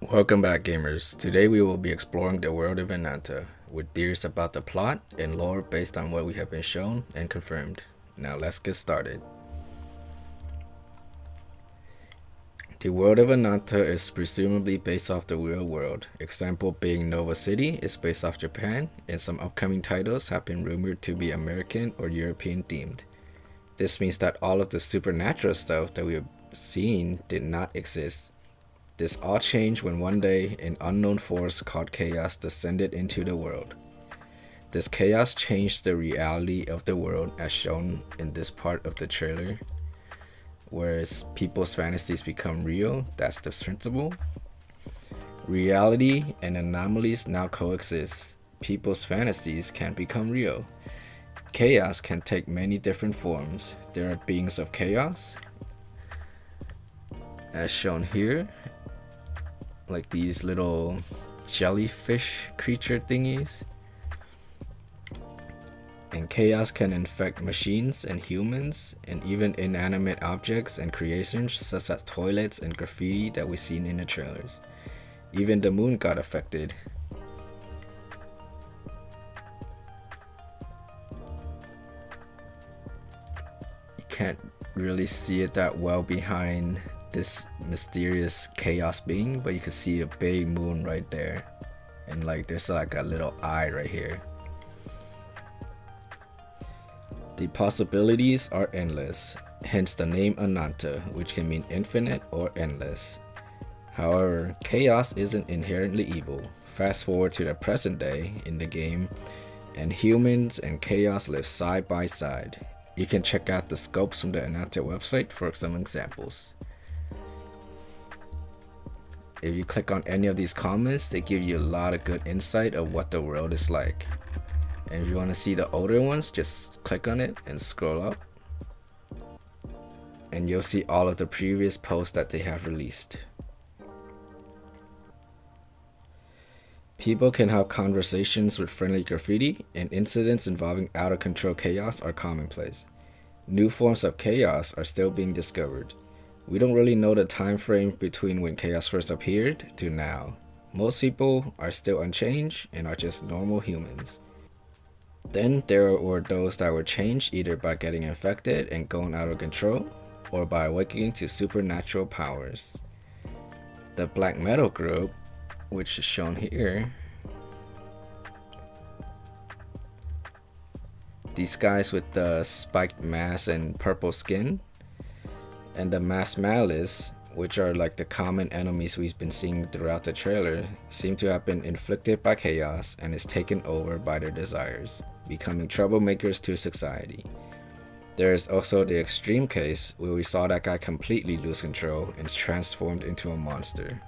Welcome back, gamers. Today we will be exploring the world of Ananta, with theories about the plot and lore based on what we have been shown and confirmed. Now let's get started. The world of Ananta is presumably based off the real world. Example being Nova City is based off Japan, and some upcoming titles have been rumored to be American or European themed. This means that all of the supernatural stuff that we have seen did not exist. This all changed when one day an unknown force called chaos descended into the world. This chaos changed the reality of the world as shown in this part of the trailer. Whereas people's fantasies become real, that's the principle. Reality and anomalies now coexist. People's fantasies can become real. Chaos can take many different forms. There are beings of chaos, as shown here, like these little jellyfish creature thingies. And chaos can infect machines and humans, and even inanimate objects and creations such as toilets and graffiti that we've seen in the trailers. Even the moon got affected. You can't really see it that well behind this mysterious chaos being, but you can see a big moon right there, and like there's like a little eye right here. The possibilities are endless, hence the name Ananta, which can mean infinite or endless. However, chaos isn't inherently evil. Fast forward to the present day in the game, and humans and chaos live side by side. You can check out the scopes from the Ananta website for some examples. If you click on any of these comments, they give you a lot of good insight of what the world is like. And if you want to see the older ones, just click on it and scroll up. And you'll see all of the previous posts that they have released. People can have conversations with friendly graffiti, and incidents involving out of control chaos are commonplace. New forms of chaos are still being discovered. We don't really know the time frame between when chaos first appeared to now. Most people are still unchanged and are just normal humans. Then there were those that were changed either by getting infected and going out of control, or by awakening to supernatural powers. The black metal group, which is shown here, these guys with the spiked mask and purple skin, and the mass malice, which are like the common enemies we've been seeing throughout the trailer, seem to have been inflicted by chaos and is taken over by their desires, becoming troublemakers to society. There is also the extreme case where we saw that guy completely lose control and is transformed into a monster.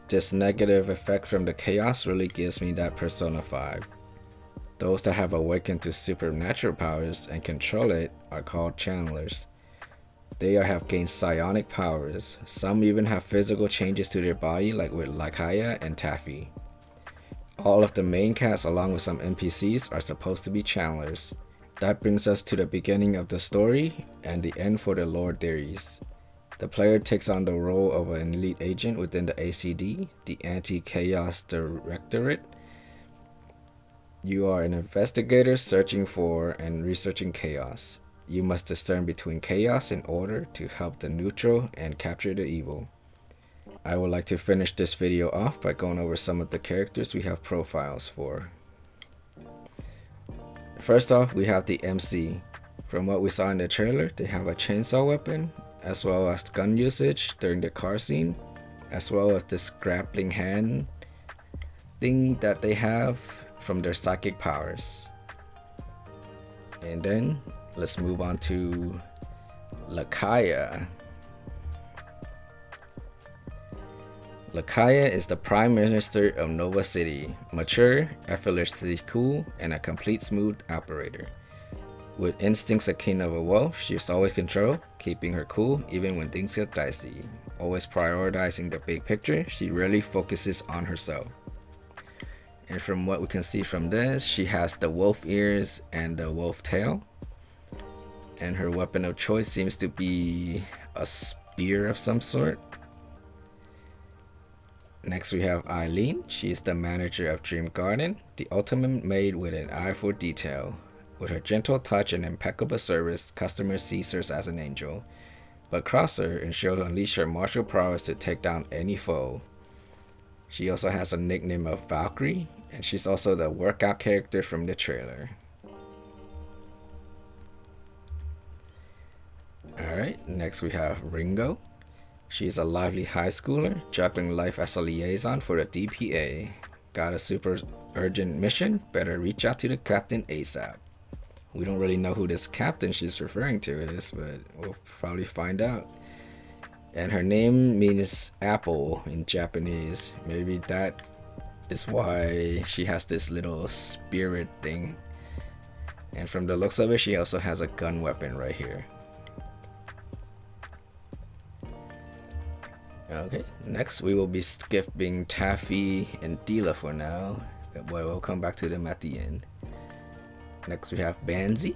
This negative effect from the chaos really gives me that Persona 5. Those that have awakened to supernatural powers and control it are called channelers. They have gained psionic powers. Some even have physical changes to their body, like with Lakaya and Taffy. All of the main cast along with some NPCs are supposed to be channelers. That brings us to the beginning of the story and the end for the lore theories. The player takes on the role of an elite agent within the ACD, the Anti-Chaos Directorate. You are an investigator searching for and researching chaos. You must discern between chaos and order to help the neutral and capture the evil. I would like to finish this video off by going over some of the characters we have profiles for. First off, we have the MC. From what we saw in the trailer, they have a chainsaw weapon, as well as gun usage during the car scene, as well as this grappling hand thing that they have from their psychic powers. And then let's move on to Lakaya. Lakaya is the Prime Minister of Nova City, mature, effortlessly cool, and a complete smooth operator. With instincts akin of a wolf, she's always control, keeping her cool even when things get dicey. Always prioritizing the big picture, she rarely focuses on herself. And from what we can see from this, she has the wolf ears and the wolf tail. And her weapon of choice seems to be a spear of some sort. Next we have Eileen. She is the manager of Dream Garden, the ultimate maid with an eye for detail. With her gentle touch and impeccable service, customers see her as an angel. But cross her and she'll unleash her martial prowess to take down any foe. She also has a nickname of Valkyrie, and she's also the workout character from the trailer. Alright, next we have Ringo. She's a lively high schooler, juggling life as a liaison for the DPA. Got a super urgent mission? Better reach out to the captain ASAP. We don't really know who this captain she's referring to is, but we'll probably find out. And her name means apple in Japanese. Maybe that is why she has this little spirit thing. And from the looks of it, she also has a gun weapon right here. Okay, next we will be skipping Taffy and Dila for now, but we'll come back to them at the end. Next we have Banzi.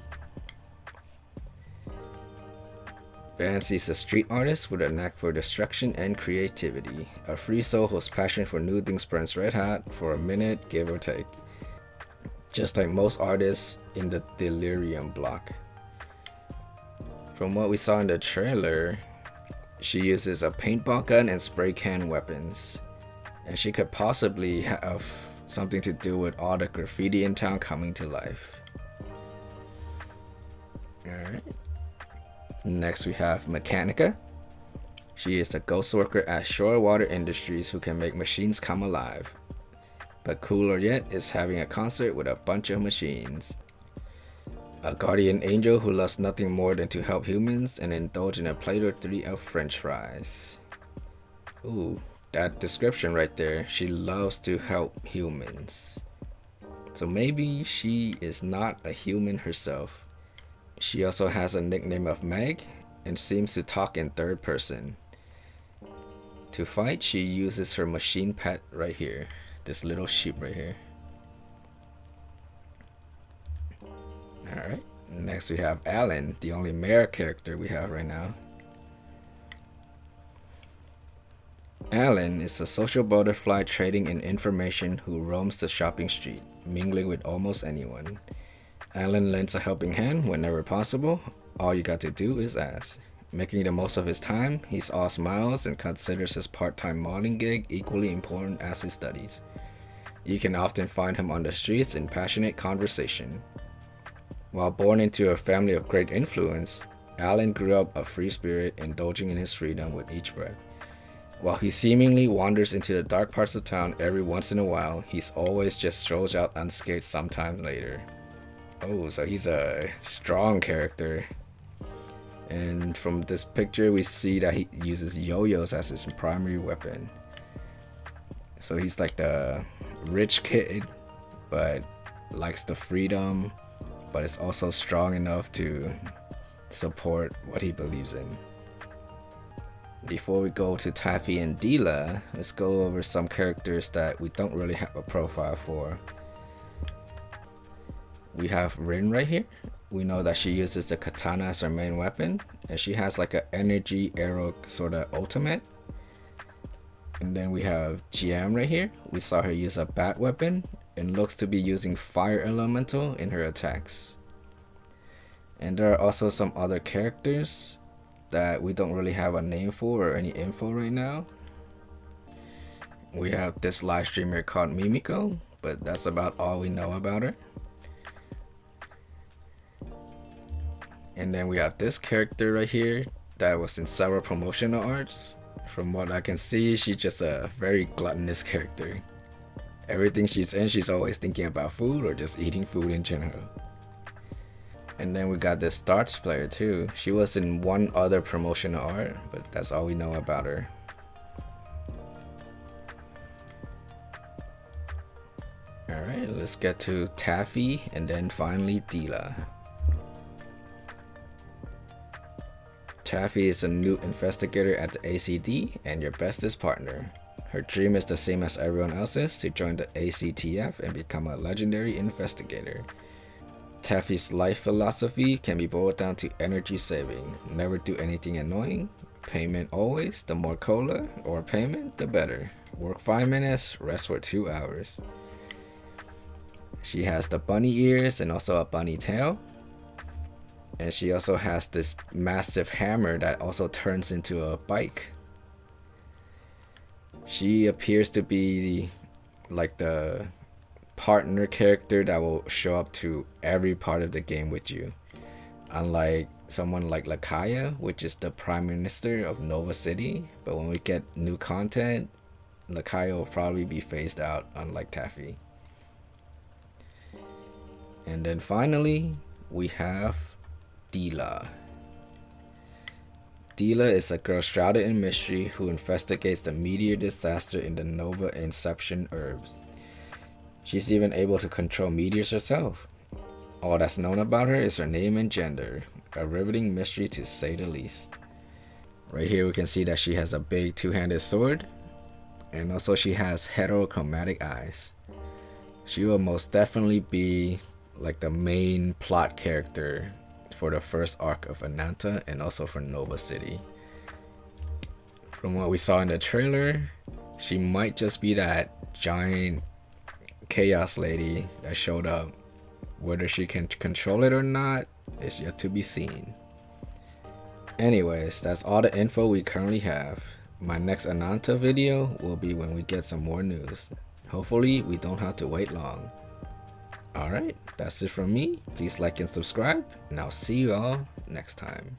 Banzi is a street artist with a knack for destruction and creativity. A free soul whose passion for new things burns red hot for a minute, give or take. Just like most artists in the Delirium block. From what we saw in the trailer, she uses a paintball gun and spray can weapons. And she could possibly have something to do with all the graffiti in town coming to life. Alright. Next we have Mechanica. She is a ghost worker at Shorewater Industries who can make machines come alive. But cooler yet is having a concert with a bunch of machines. A guardian angel who loves nothing more than to help humans and indulge in a plate or three of french fries. Ooh, that description right there. She loves to help humans. So maybe she is not a human herself. She also has a nickname of Meg and seems to talk in third person. To fight, she uses her machine pet right here. This little sheep right here. Alright, next we have Alan, the only male character we have right now. Alan is a social butterfly trading in information who roams the shopping street, mingling with almost anyone. Alan lends a helping hand whenever possible. All you got to do is ask. Making the most of his time, he's all smiles and considers his part-time modeling gig equally important as his studies. You can often find him on the streets in passionate conversation. While born into a family of great influence, Alan grew up a free spirit, indulging in his freedom with each breath. While he seemingly wanders into the dark parts of town every once in a while, he's always just strolls out unscathed sometime later. Oh, so he's a strong character. And from this picture, we see that he uses yo-yos as his primary weapon. So he's like the rich kid, but likes the freedom, but is also strong enough to support what he believes in. Before we go to Taffy and Dila, let's go over some characters that we don't really have a profile for. We have Rin right here. We know that she uses the katana as her main weapon, and she has like an energy arrow sort of ultimate. And then we have Jiam right here. We saw her use a bat weapon and looks to be using fire elemental in her attacks. And there are also some other characters that we don't really have a name for or any info right now. We have this live streamer called Mimiko, but that's about all we know about her. And then we have this character right here that was in several promotional arts. From what I can see, she's just a very gluttonous character. Everything she's in, she's always thinking about food or just eating food in general. And then we got this darts player too. She was in one other promotional art, but that's all we know about her. Alright, let's get to Taffy and then finally Dila. Taffy is a new investigator at the ACD and your bestest partner. Her dream is the same as everyone else's, to join the ACTF and become a legendary investigator. Taffy's life philosophy can be boiled down to energy saving. Never do anything annoying. Payment always. The more cola or payment, the better. Work 5 minutes, rest for 2 hours. She has the bunny ears and also a bunny tail. And she also has this massive hammer that also turns into a bike. She appears to be like the partner character that will show up to every part of the game with you. Unlike someone like Lakaya, which is the Prime Minister of Nova City. But when we get new content, Lakaya will probably be phased out, unlike Taffy. And then finally, we have Dila. Dila is a girl shrouded in mystery who investigates the meteor disaster in the Nova Inception herbs. She's even able to control meteors herself. All that's known about her is her name and gender, a riveting mystery to say the least. Right here we can see that she has a big two-handed sword, and also she has heterochromatic eyes. She will most definitely be like the main plot character for the first arc of Ananta and also for Nova City. From what we saw in the trailer, she might just be that giant chaos lady that showed up. Whether she can control it or not is yet to be seen. Anyways, that's all the info we currently have. My next Ananta video will be when we get some more news. Hopefully we don't have to wait long. Alright, that's it from me. Please like and subscribe, and I'll see you all next time.